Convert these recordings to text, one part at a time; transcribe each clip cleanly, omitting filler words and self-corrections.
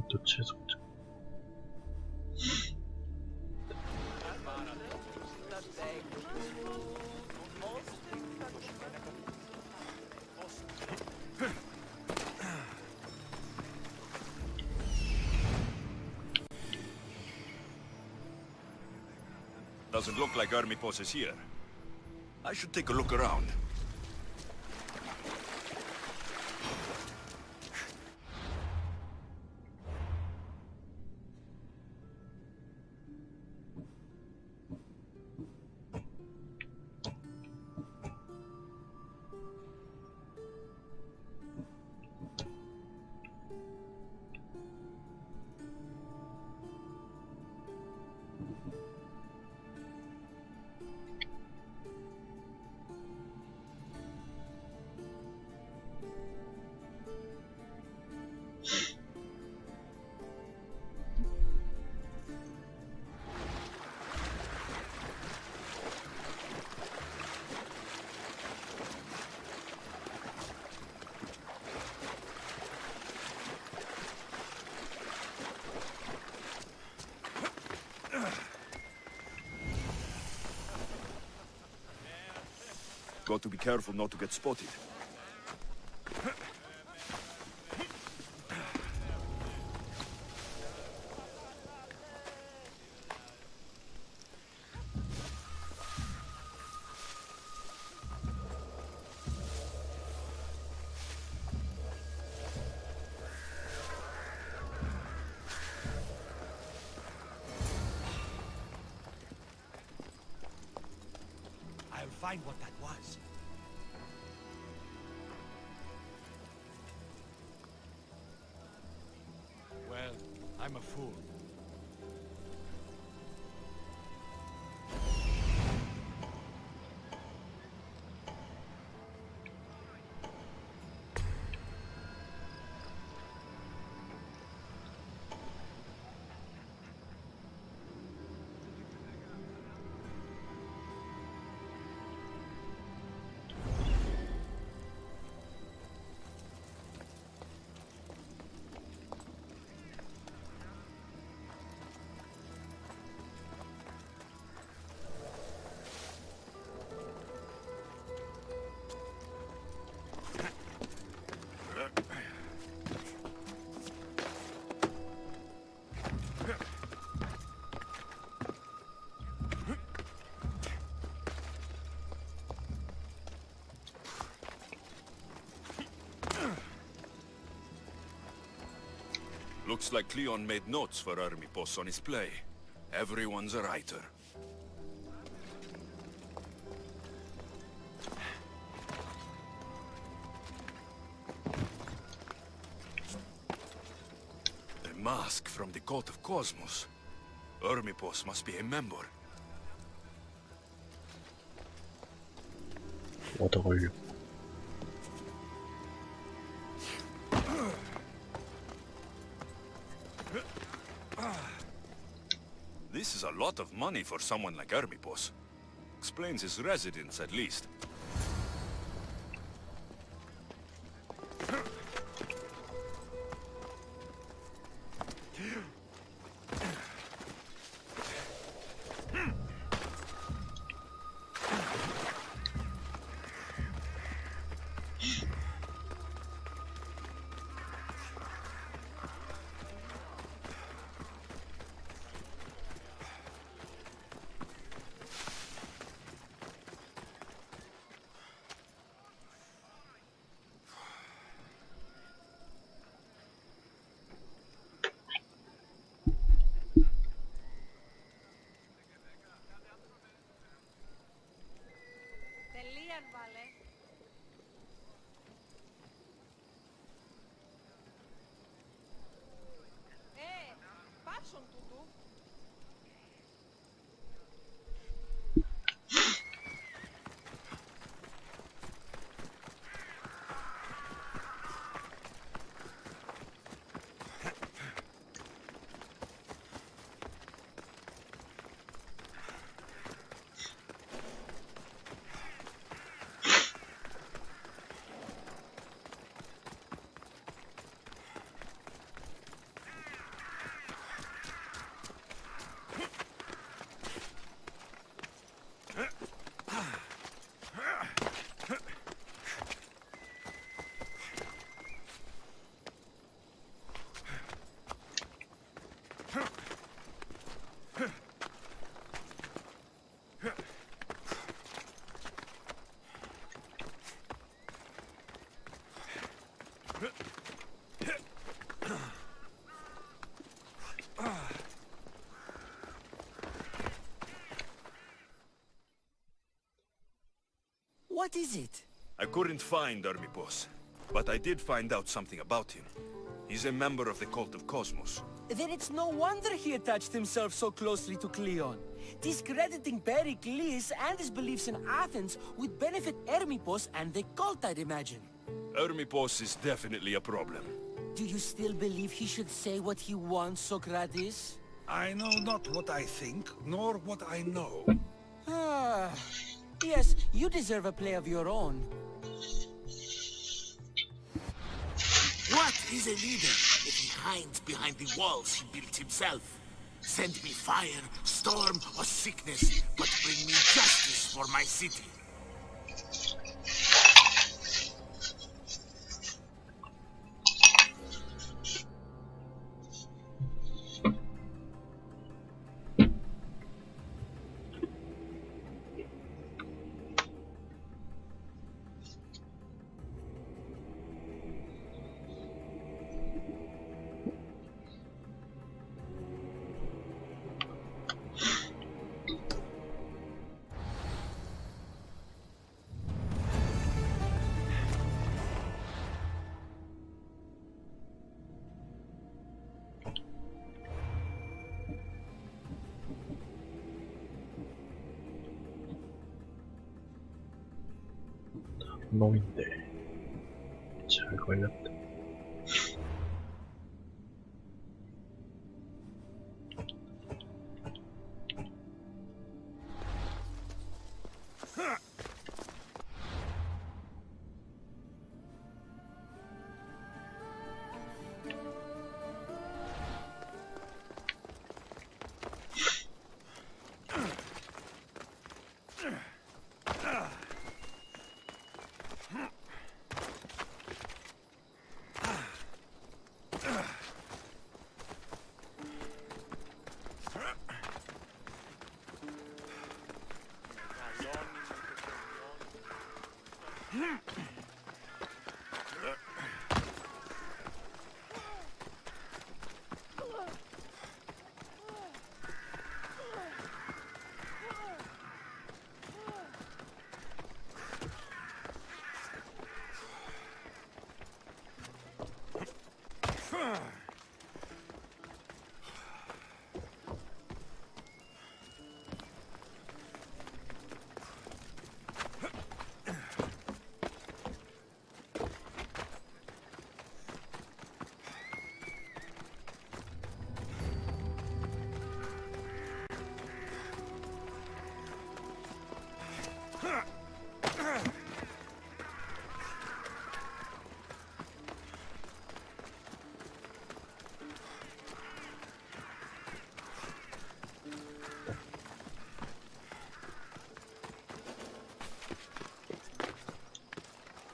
또 채석자. Doesn't look like army forces here. I should take a look around. Got to be careful not to get spotted. I'll find what that was. Well, I'm a fool. Looks like Cleon made notes for army boss on his play. Everyone's a writer. A mask from the Court of Cosmos. Army boss must be a member. 얻어 걸려. This is a lot of money for someone like army boss. Explains his residence at least. What is it? I couldn't find Army Boss, but I did find out something about him. He's a member of the Cult of Cosmos. Then it's no wonder he attached himself so closely to Cleon. Discrediting Pericles and his beliefs in Athens would benefit Hermipos and the cult, I'd imagine. Army Boss is definitely a problem. Do you still believe he should say what he wants, Socrates? I know not what I think, nor what I know. Ah, yes, you deserve a play of your own. What is a leader if he hides behind the walls he built himself? Send me fire, storm, or sickness, but bring me justice for my city. 놈인데 잘 걸렸다.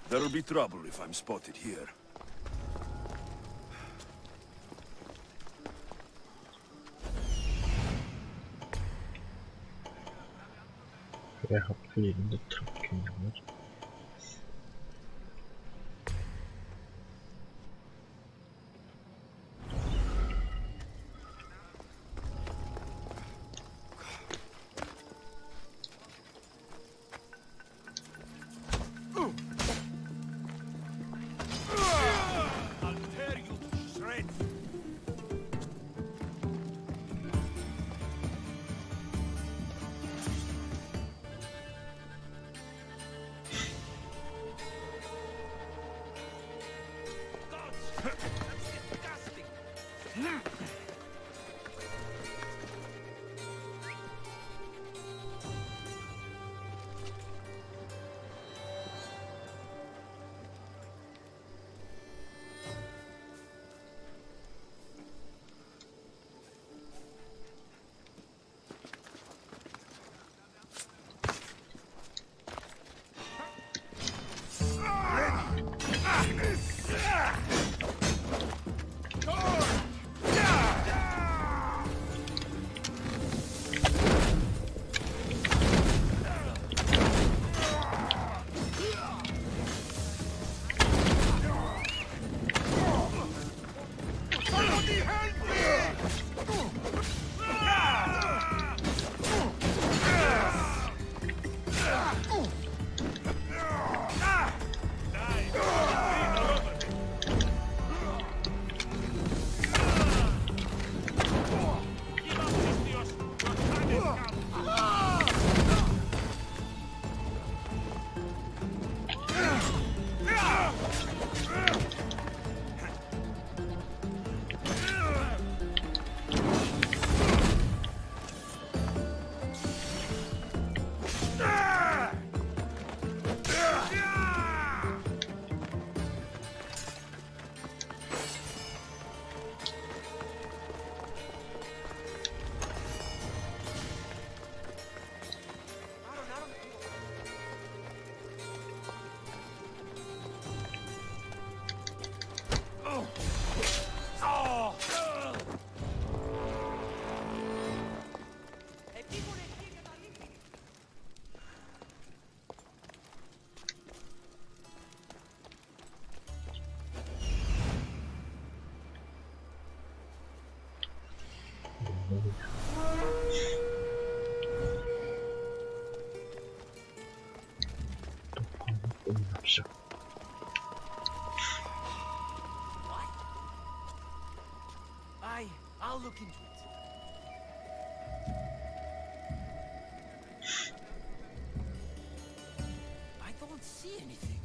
There'll be trouble if I'm spotted here. 왜 하필 이런데 저렇게 있는 거지? I'll tear you to shreds. Gods, that's disgusting. 또 방금 납작. I'll look into it. I don't see anything.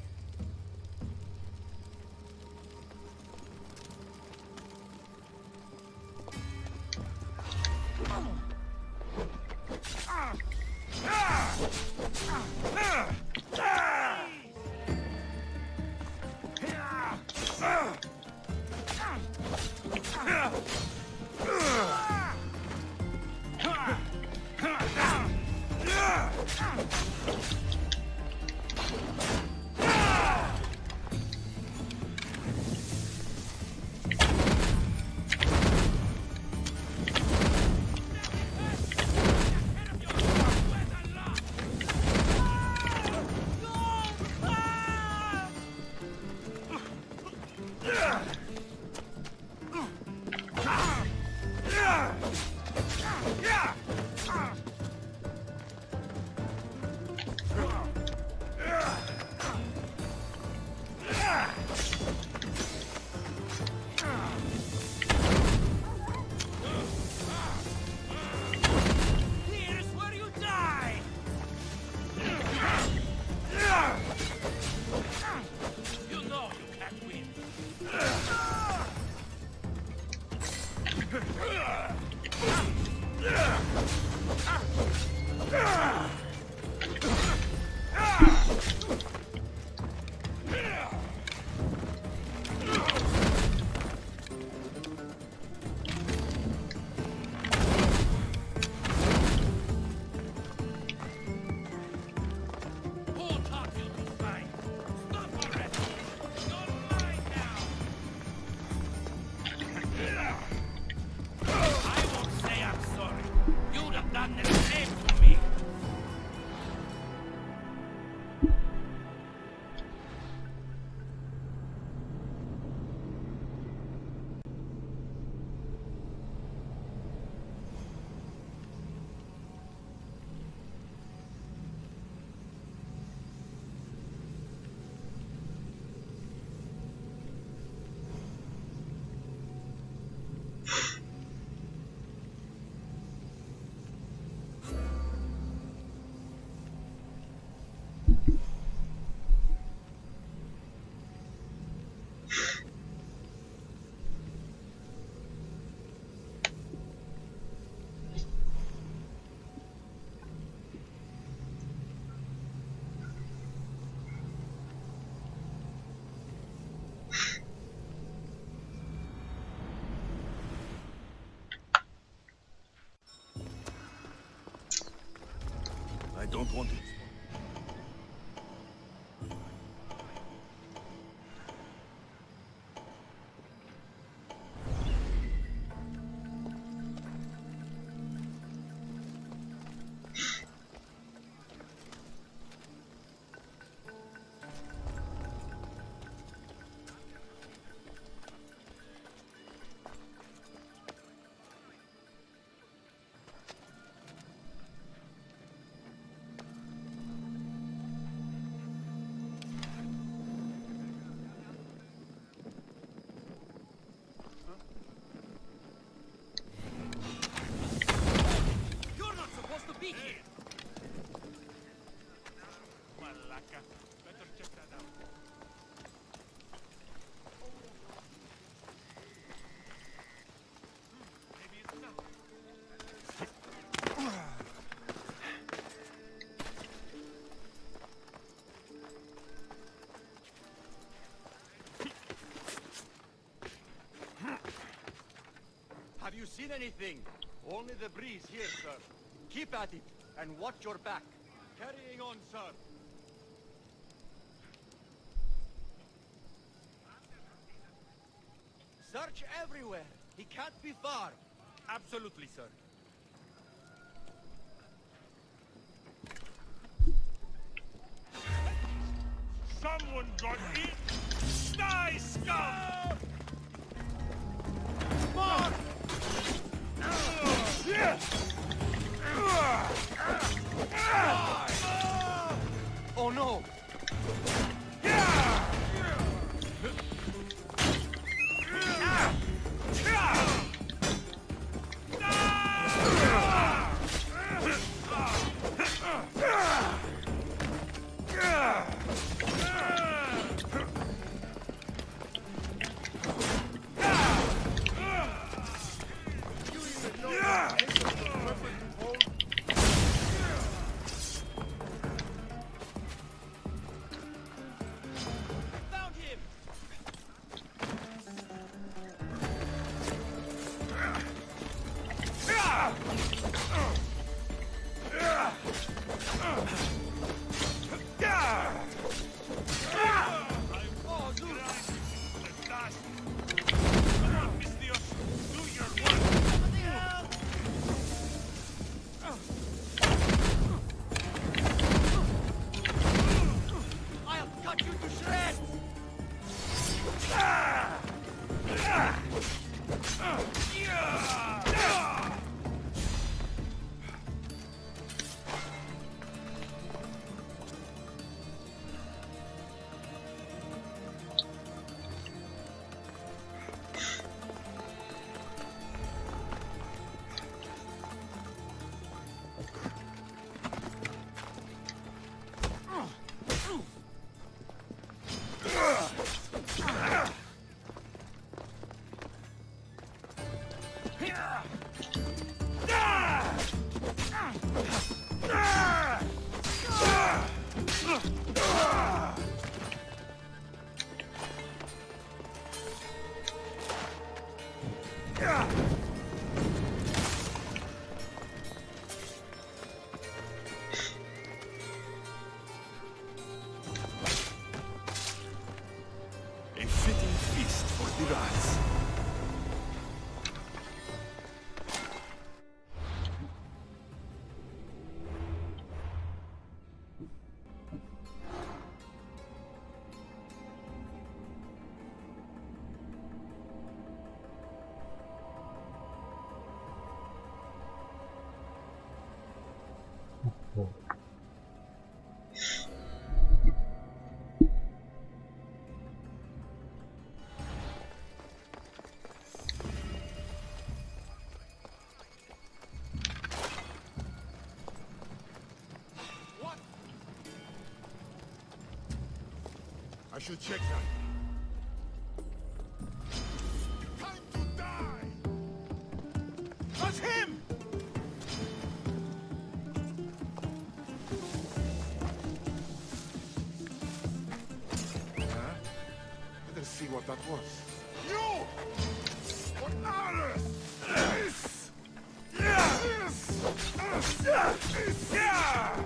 I don't want it. You're not supposed to be here. Better check that out. Maybe it's not. Have you seen anything? Only the breeze here, sir. Keep at it, and watch your back. Carrying on, sir. Search everywhere. He can't be far. Absolutely, sir. Someone got in! Die, scum! More! I'll cut you to shreds! A fitting feast for the rats. 뭐. I should check that. Time to die! That's him! Huh? Better see what that was. You! What others? This! Yeah! This! Yeah!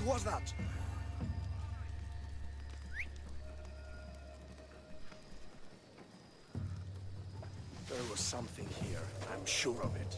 was that? There was something here. I'm sure of it.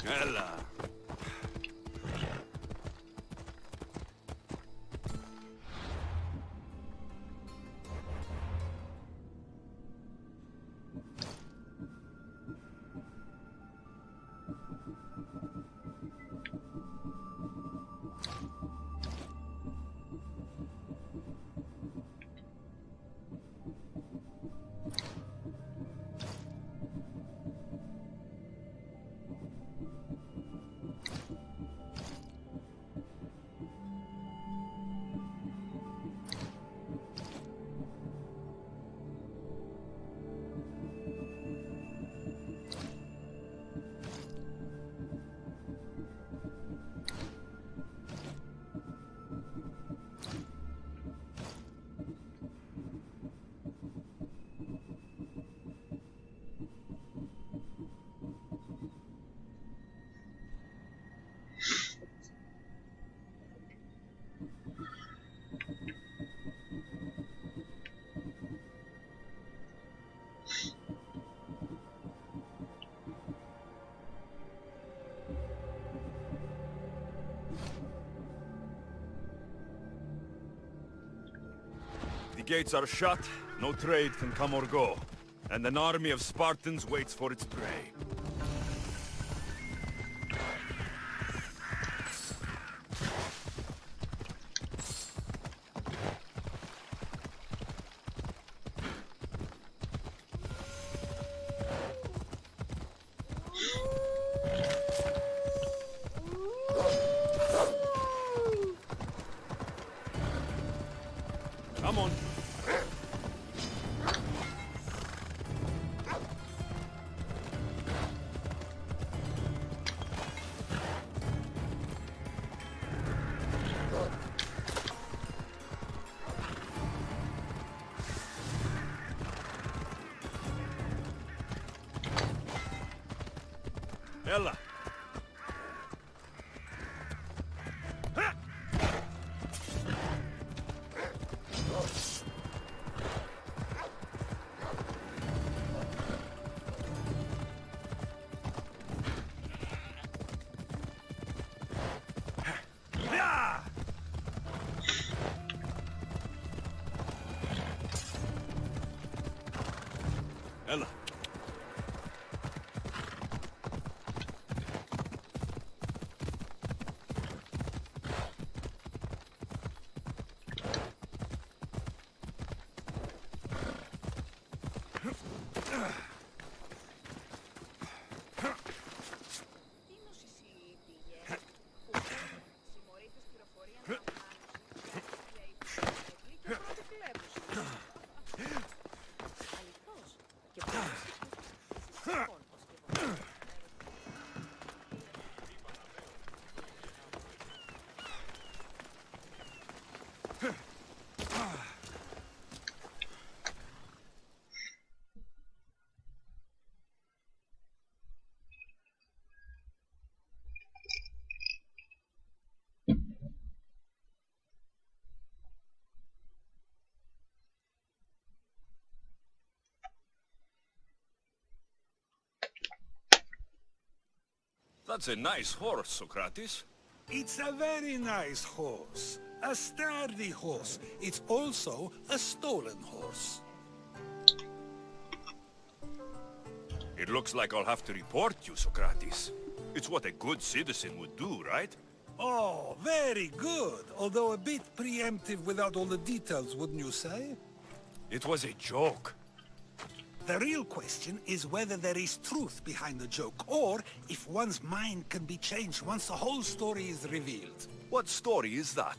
Ella. The gates are shut, no trade can come or go, and an army of Spartans waits for its prey. Come on. Ella. Ella. That's a nice horse, Socrates. It's a very nice horse. A sturdy horse. It's also a stolen horse. It looks like I'll have to report you, Socrates. It's what a good citizen would do, right? Oh, very good. Although a bit preemptive without all the details, wouldn't you say? It was a joke. The real question is whether there is truth behind the joke, or if one's mind can be changed once the whole story is revealed. What story is that?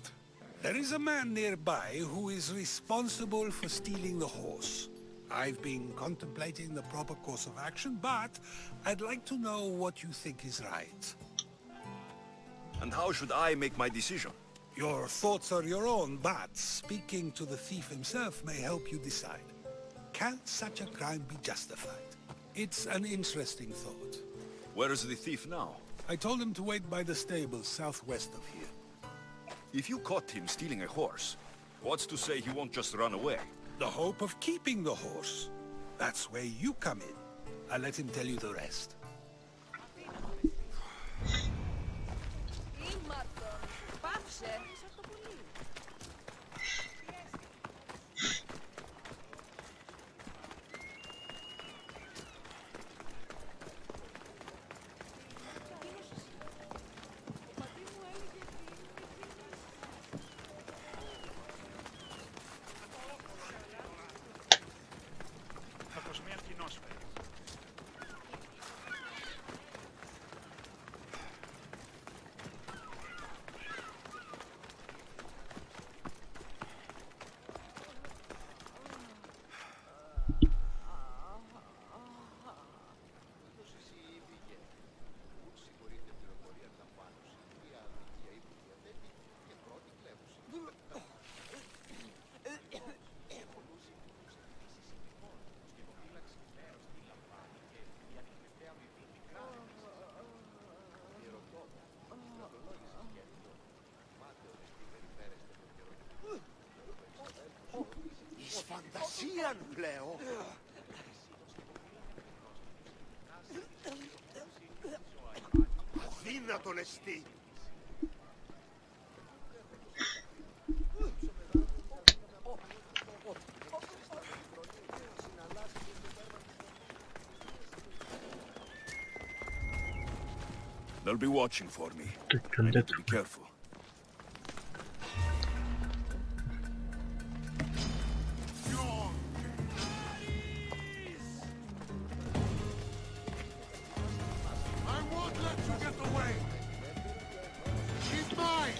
There is a man nearby who is responsible for stealing the horse. I've been contemplating the proper course of action, but I'd like to know what you think is right. And how should I make my decision? Your thoughts are your own, but speaking to the thief himself may help you decide. Can such a crime be justified? It's an interesting thought. Where is the thief now? I told him to wait by the stables southwest of here. If you caught him stealing a horse, what's to say he won't just run away? The hope of keeping the horse. That's where you come in. I'll let him tell you the rest. Φαντασίαν πλέον. Αδύνατον εστί. They'll be watching for me. I 근데 need to be careful. I won't let you get away. She's mine.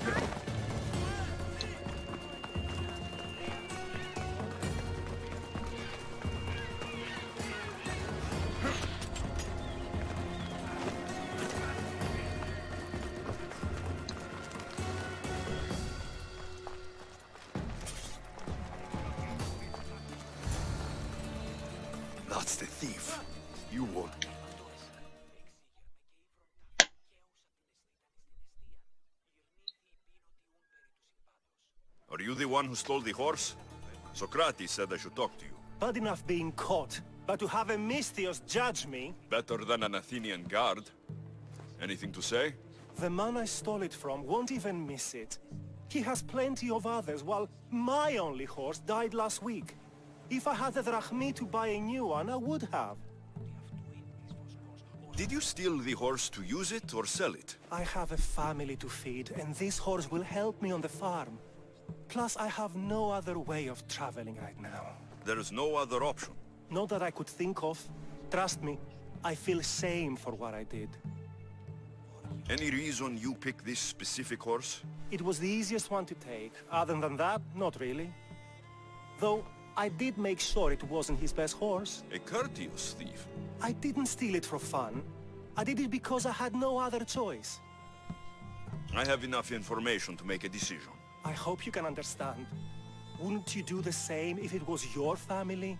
That's the thief. You won't. Are you the one who stole the horse? Socrates said I should talk to you. Bad enough being caught, but to have a Misthios judge me? Better than an Athenian guard. Anything to say? The man I stole it from won't even miss it. He has plenty of others, while my only horse died last week. If I had the drachmi to buy a new one, I would have. Did you steal the horse to use it or sell it? I have a family to feed, and this horse will help me on the farm. Plus, I have no other way of traveling right now. There is no other option. Not that I could think of. Trust me, I feel shame for what I did. Any reason you picked this specific horse? It was the easiest one to take. Other than that, not really. Though, I did make sure it wasn't his best horse. A courteous thief. I didn't steal it for fun. I did it because I had no other choice. I have enough information to make a decision. I hope you can understand. Wouldn't you do the same if it was your family?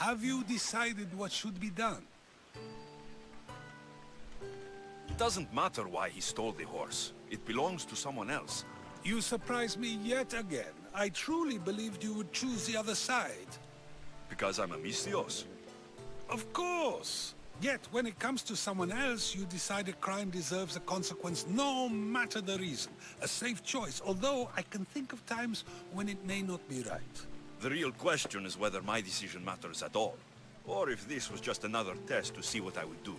Have you decided what should be done? It doesn't matter why he stole the horse. It belongs to someone else. You surprise me yet again. I truly believed you would choose the other side. Because I'm a Misthios. Of course. Yet, when it comes to someone else, you decide a crime deserves a consequence no matter the reason. A safe choice, although I can think of times when it may not be right. The real question is whether my decision matters at all. Or if this was just another test to see what I would do.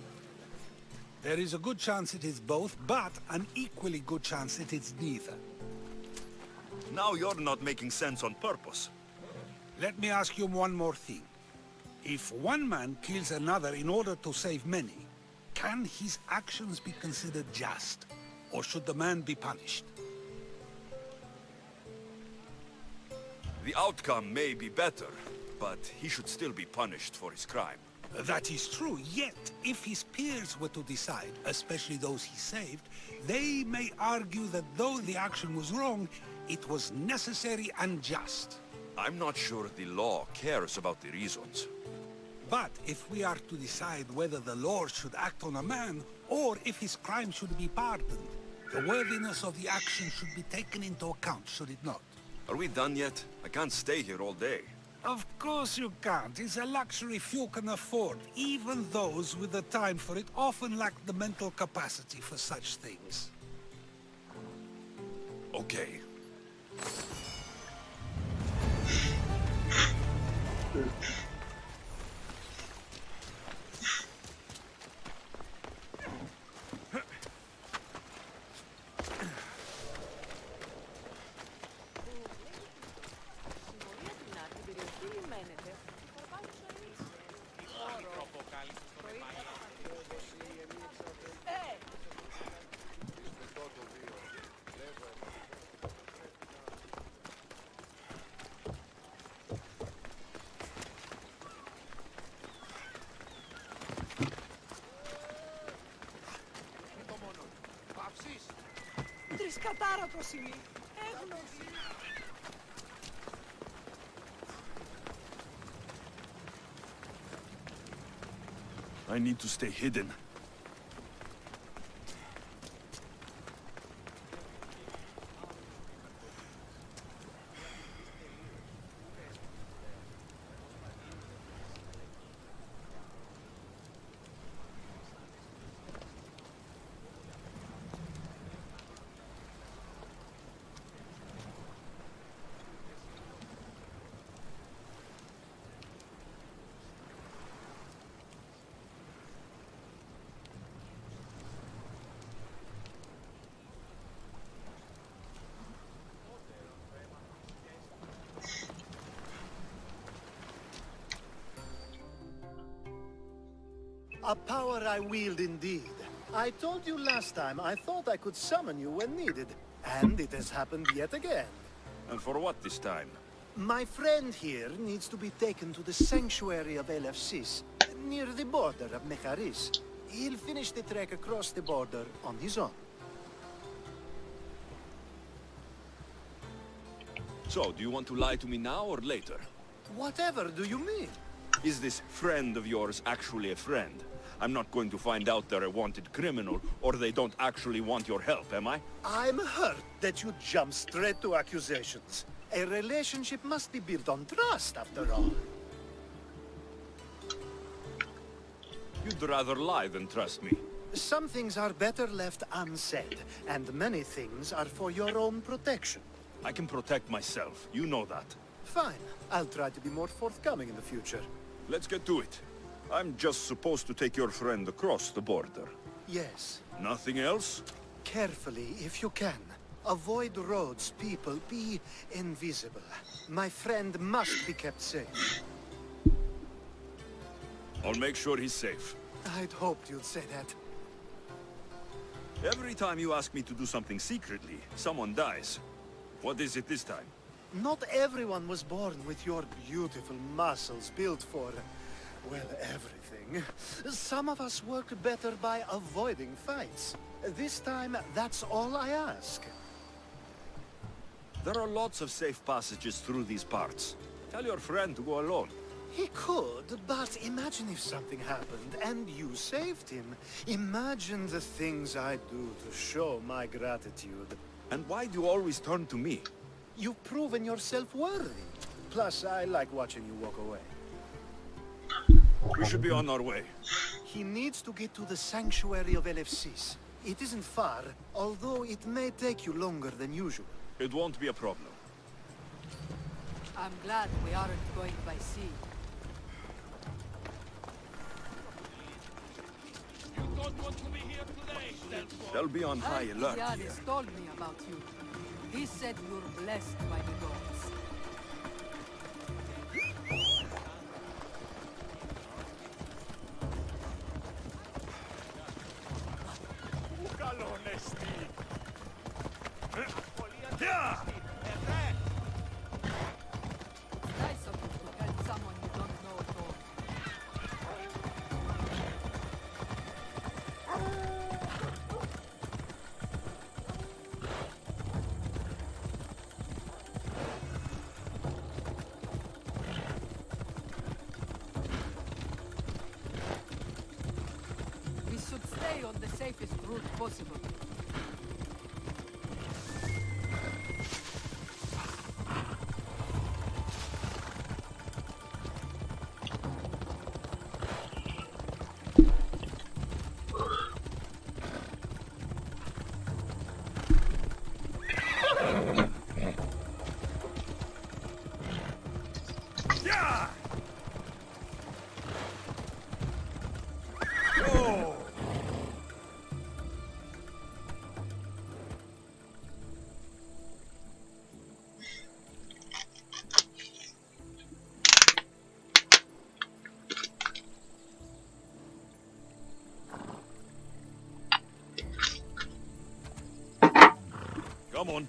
There is a good chance it is both, but an equally good chance it is neither. Now you're not making sense on purpose. Let me ask you one more thing. If one man kills another in order to save many, can his actions be considered just? Or should the man be punished? The outcome may be better, but he should still be punished for his crime. That is true, yet if his peers were to decide, especially those he saved, they may argue that though the action was wrong, it was necessary and just. I'm not sure the law cares about the reasons. But if we are to decide whether the law should act on a man, or if his crime should be pardoned, the worthiness of the action should be taken into account, should it not? Are we done yet? I can't stay here all day. Of course you can't. It's a luxury few can afford. Even those with the time for it often lack the mental capacity for such things. Okay. I need to stay hidden. A power I wield indeed. I told you last time I thought I could summon you when needed. And it has happened yet again. And for what this time? My friend here needs to be taken to the sanctuary of Elefsis, near the border of Mecharis. He'll finish the trek across the border on his own. So, do you want to lie to me now or later? Whatever do you mean? Is this friend of yours actually a friend? I'm not going to find out they're a wanted criminal, or they don't actually want your help, am I? I'm hurt that you jump straight to accusations. A relationship must be built on trust, after all. You'd rather lie than trust me. Some things are better left unsaid, and many things are for your own protection. I can protect myself, you know that. Fine. I'll try to be more forthcoming in the future. Let's get to it. I'm just supposed to take your friend across the border. Yes. Nothing else? Carefully, if you can. Avoid roads, people. Be invisible. My friend must be kept safe. I'll make sure he's safe. I'd hoped you'd say that. Every time you ask me to do something secretly, someone dies. What is it this time? Not everyone was born with your beautiful muscles built for, well, everything. Some of us work better by avoiding fights. This time, that's all I ask. There are lots of safe passages through these parts. Tell your friend to go alone. He could, but imagine if something happened and you saved him. Imagine the things I'd do to show my gratitude. And why do you always turn to me? You've proven yourself worthy. Plus, I like watching you walk away. We should be on our way. He needs to get to the sanctuary of Elefsis. It isn't far, although it may take you longer than usual. It won't be a problem. I'm glad we aren't going by sea. They'll be on high alert here. Alcibiades told me about you. He said you're blessed by the gods. Nice of you to help someone you don't know at all. We should stay on the safest route possible. Come on.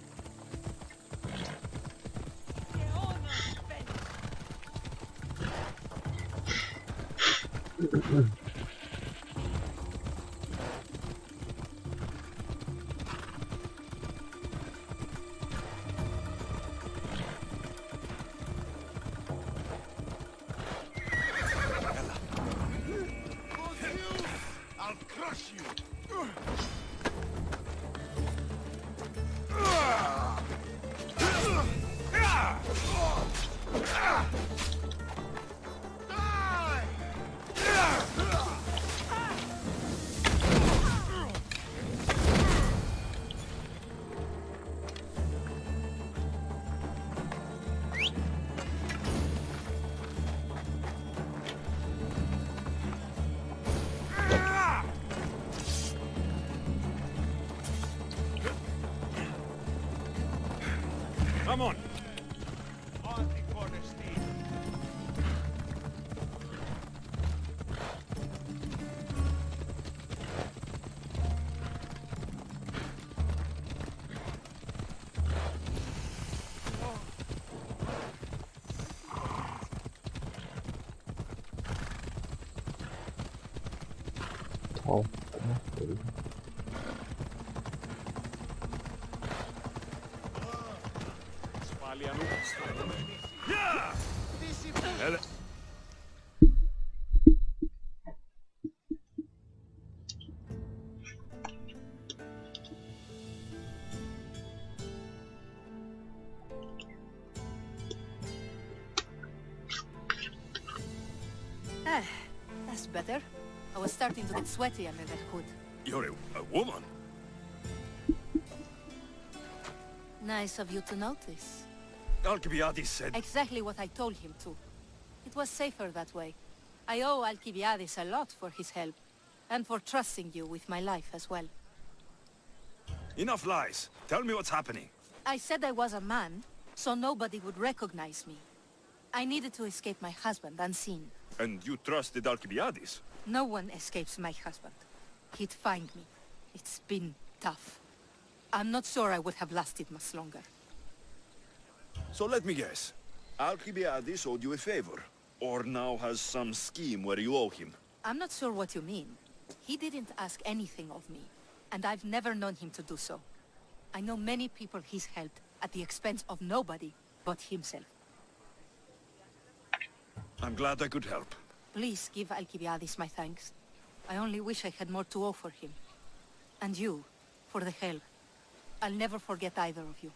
Come on. 더 Ele- Ah, that's better. I was starting to get sweaty under that hood. You're a woman. Nice of you to notice. Alcibiades said... Exactly what I told him to. It was safer that way. I owe Alcibiades a lot for his help, and for trusting you with my life as well. Enough lies. Tell me what's happening. I said I was a man, so nobody would recognize me. I needed to escape my husband unseen. And you trusted Alcibiades? No one escapes my husband. He'd find me. It's been tough. I'm not sure I would have lasted much longer. So let me guess. Alcibiades owed you a favor. Or now has some scheme where you owe him. I'm not sure what you mean. He didn't ask anything of me, and I've never known him to do so. I know many people he's helped at the expense of nobody but himself. I'm glad I could help. Please give Alcibiades my thanks. I only wish I had more to offer him. And you, for the help. I'll never forget either of you.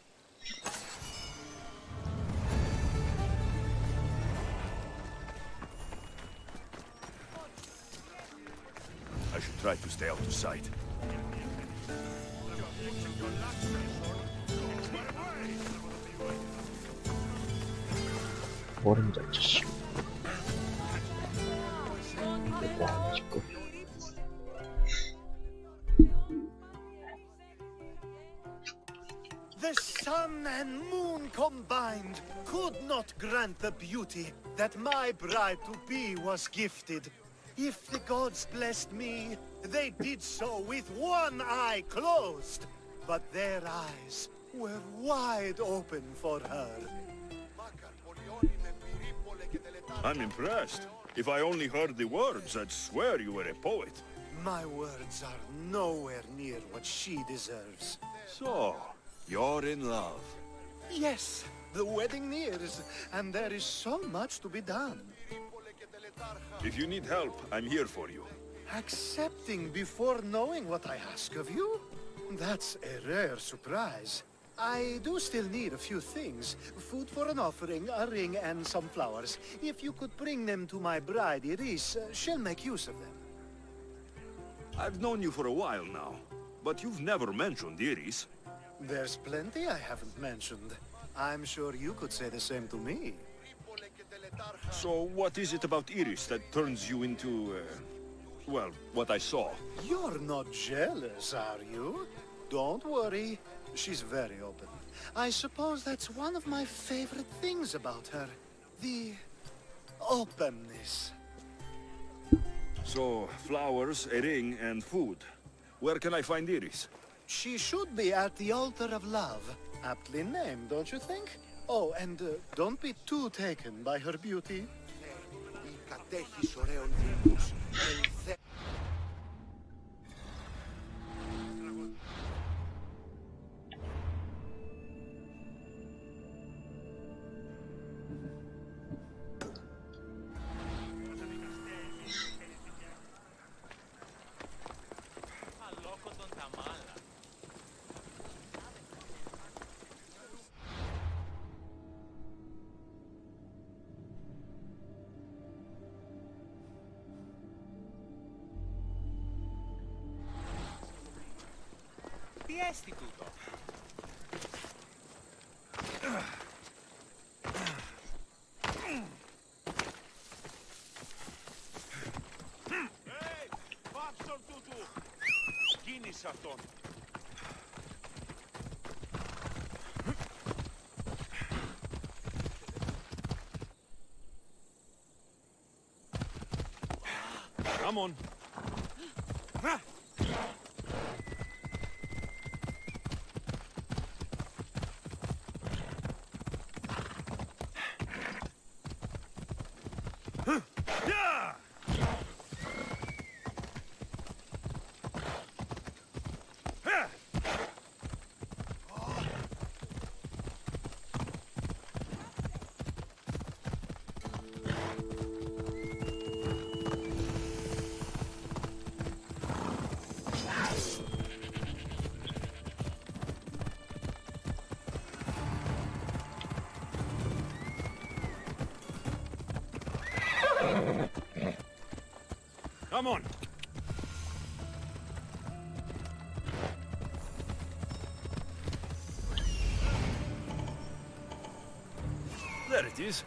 I should try to stay out of sight. 뭐하는지 알지? 이거 안 찍고. The sun and moon combined could not grant the beauty that my bride-to-be was gifted. If the gods blessed me, they did so with one eye closed. But their eyes were wide open for her. I'm impressed. If I only heard the words, I'd swear you were a poet. My words are nowhere near what she deserves. So, you're in love. Yes, the wedding nears, and there is so much to be done. If you need help, I'm here for you. Accepting before knowing what I ask of you? That's a rare surprise. I do still need a few things. Food for an offering, a ring, and some flowers. If you could bring them to my bride, Iris, she'll make use of them. I've known you for a while now, but you've never mentioned Iris. There's plenty I haven't mentioned. I'm sure you could say the same to me. So what is it about Iris that turns you into, well, what I saw? You're not jealous, are you? Don't worry. She's very open. I suppose that's one of my favorite things about her. The openness. So, flowers, a ring, and food. Where can I find Iris? She should be at the altar of love. Aptly named, don't you think? Oh, and don't be too taken by her beauty. Τι έστι τούτο? Πάψον τούτου! Κίνησε αυτόν! Come on. Come on. There it is.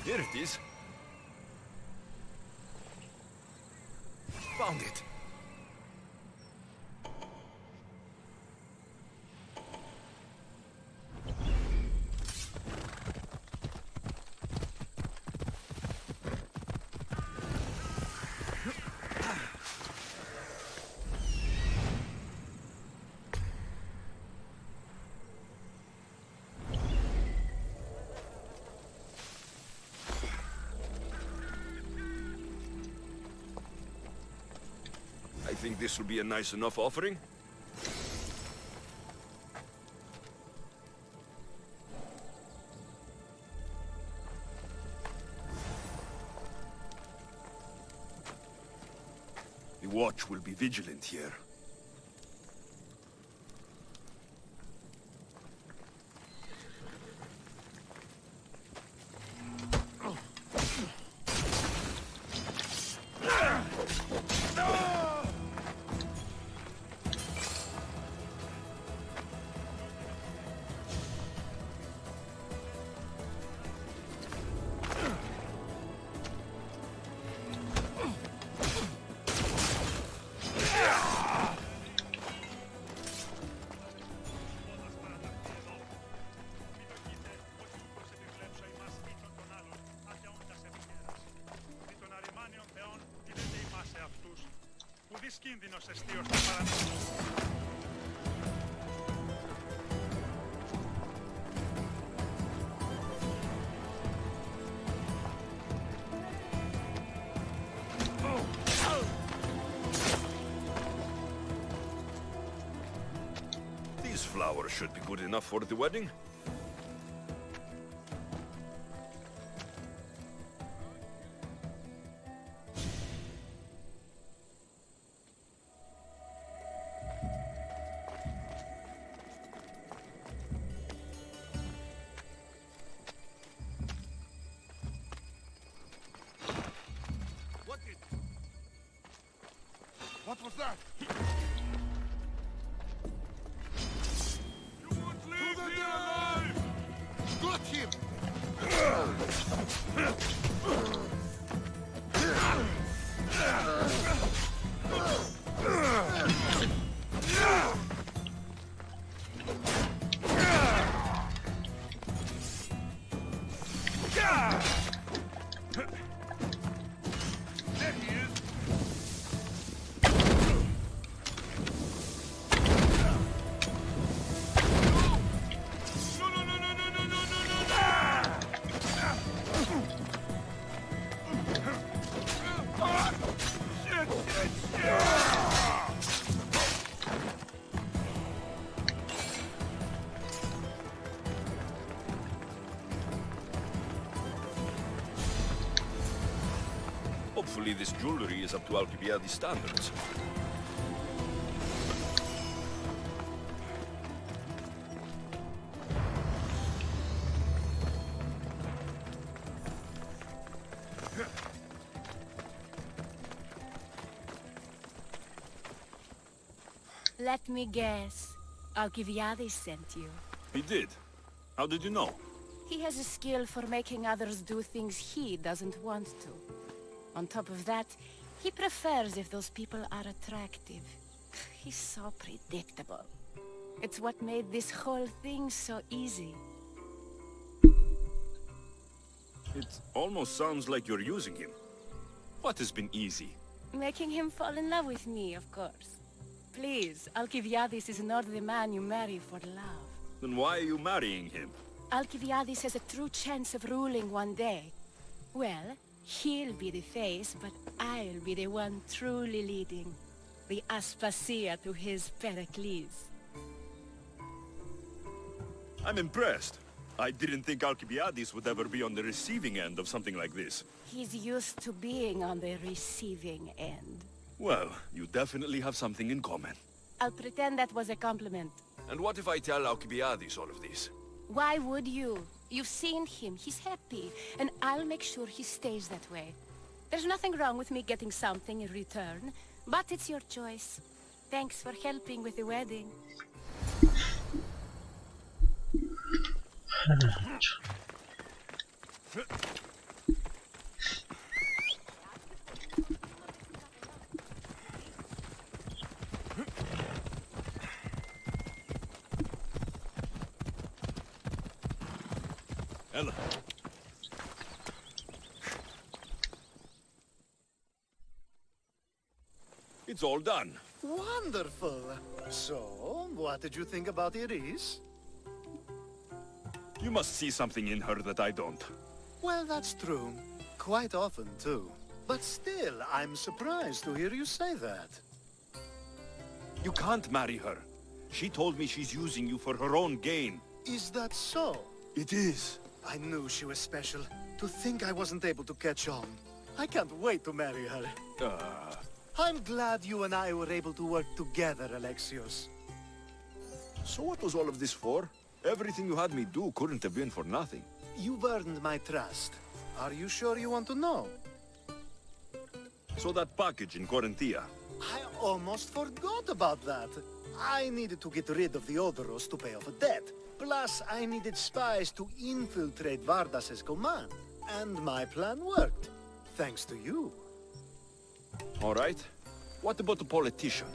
Here it is. Found it. I think this will be a nice enough offering. The watch will be vigilant here. κίνδυνος εστίος θα παραμείνει. These flowers should be good enough for the wedding. What was that? You won't leave me alive! Got him! There he is! Hopefully this jewelry is up to Alcibiades standards. Let me guess. Alcibiades sent you. He did. How did you know? He has a skill for making others do things he doesn't want to. On top of that, he prefers if those people are attractive. He's so predictable. It's what made this whole thing so easy. It almost sounds like you're using him. What has been easy? Making him fall in love with me, of course. Please, Alcibiades is not the man you marry for love. Then why are you marrying him? Alcibiades has a true chance of ruling one day. Well, he'll be the face, but I'll be the one truly leading. The Aspasia to his Pericles. I'm impressed. I didn't think Alcibiades would ever be on the receiving end of something like this. He's used to being on the receiving end. Well, you definitely have something in common. I'll pretend that was a compliment. And what if I tell Alcibiades all of this? Why would you? You've seen him, he's happy, and I'll make sure he stays that way. There's nothing wrong with me getting something in return, but it's your choice. Thanks for helping with the wedding. Ella. It's all done. Wonderful. So, what did you think about Iris? You must see something in her that I don't. Well, that's true. Quite often, too. But still, I'm surprised to hear you say that. You can't marry her. She told me she's using you for her own gain. Is that so? It is. I knew she was special. To think I wasn't able to catch on. I can't wait to marry her. I'm glad you and I were able to work together, Alexios. So what was all of this for? Everything you had me do couldn't have been for nothing. You've earned my trust. Are you sure you want to know? So that package in Corinthia. I almost forgot about that. I needed to get rid of the Odoros to pay off a debt. Plus, I needed spies to infiltrate Vardas's command. And my plan worked. Thanks to you. All right. What about the politician?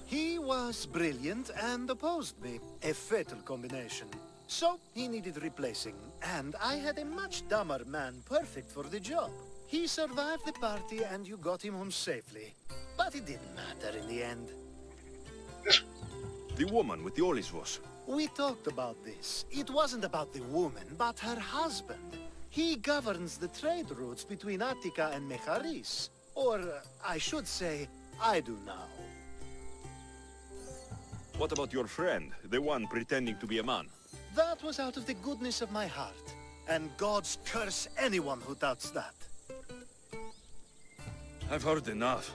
He was brilliant and opposed me. A fatal combination. So, he needed replacing. And I had a much dumber man perfect for the job. He survived the party and you got him home safely. But it didn't matter in the end. The woman with the Olisvos. We talked about this. It wasn't about the woman, but her husband. He governs the trade routes between Attica and Mecharis. Or, I should say, I do now. What about your friend, the one pretending to be a man? That was out of the goodness of my heart. And gods curse anyone who doubts that. I've heard enough.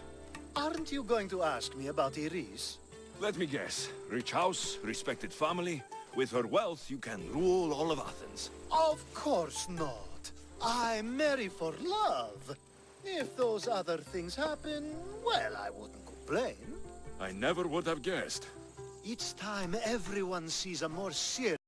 Aren't you going to ask me about Iris? Let me guess. Rich house, respected family. With her wealth, you can rule all of Athens. Of course not. I marry for love. If those other things happen, well, I wouldn't complain. I never would have guessed. Each time everyone sees a more serious